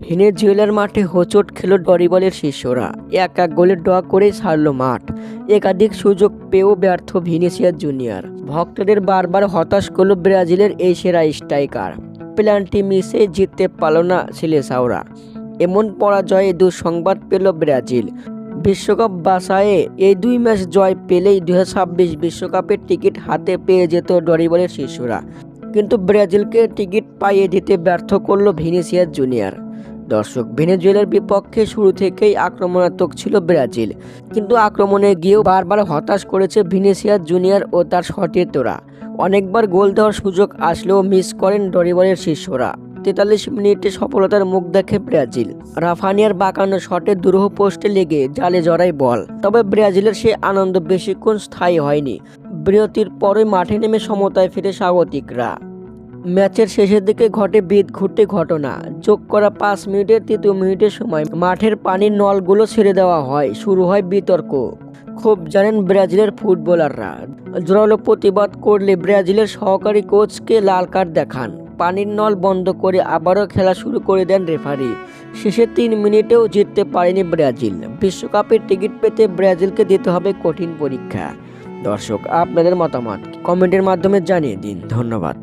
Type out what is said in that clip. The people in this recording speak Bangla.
ভেনেজুয়েলার মাঠে হোঁচট খেল ডরিবলের শিষ্যরা। এক এক গোলে ড্র করেই ছাড়ল মাঠ। একাধিক সুযোগ পেয়েও ব্যর্থ ভিনিসিয়াস জুনিয়র। ভক্তদের বারবার হতাশ করল ব্রাজিলের এই সেরা স্ট্রাইকার। পেনাল্টি মিসে জিততে পারল না সিলেসাওরা। এমন পরাজয়ে দুঃসংবাদ পেল ব্রাজিল। বিশ্বকাপ বাছাইয়ে এই দুই ম্যাচ জয় পেলেই 2026 বিশ্বকাপের টিকিট হাতে পেয়ে যেত ডরিবলের শিষ্যরা। কিন্তু ব্রাজিলকে টিকিট পাইয়ে দিতে ব্যর্থ করল ভিনিসিয়াস জুনিয়র। দর্শক, ভেনেজুয়েলার বিপক্ষে শুরু থেকেই আক্রমণাত্মক ছিল ব্রাজিল, কিন্তু আক্রমণে গিয়েও বারবার হতাশ করেছে ভিনিসিয়াস জুনিয়র ও তার সতীর্থরা। অনেকবার গোল দেওয়ার সুযোগ আসলেও মিস করেন ডরিবলের শিষ্যরা। 43 মিনিটে সফলতার মুখ দেখে ব্রাজিল। রাফানিয়ার বাঁকানো শটে দুরূহ পোস্টে লেগে জালে জড়ায় বল। তবে ব্রাজিলের সে আনন্দ বেশিক্ষণ স্থায়ী হয়নি। বিরতির পরে মাঠে নেমে সমতায় ফিরে স্বাগতিকরা। ম্যাচের শেষের দিকে ঘটে বিদঘুটে ঘটনা। যোগ করা 5 মিনিটের 3য় মিনিটের সময় মাঠের পানির নলগুলো ছেড়ে দেওয়া হয়। শুরু হয় বিতর্ক। খুব জানেন ব্রাজিলের ফুটবলাররা। জোরালো প্রতিবাদ করলে ব্রাজিলের সহকারী কোচকে লাল কার্ড দেখান। পানির নল বন্ধ করে আবারও খেলা শুরু করে দেন রেফারি। শেষের 3 মিনিটেও জিততে পারেনি ব্রাজিল। বিশ্বকাপের টিকিট পেতে ব্রাজিলকে দিতে হবে কঠিন পরীক্ষা। দর্শক, আপনাদের মতামত কমেন্টের মাধ্যমে জানিয়ে দিন। ধন্যবাদ।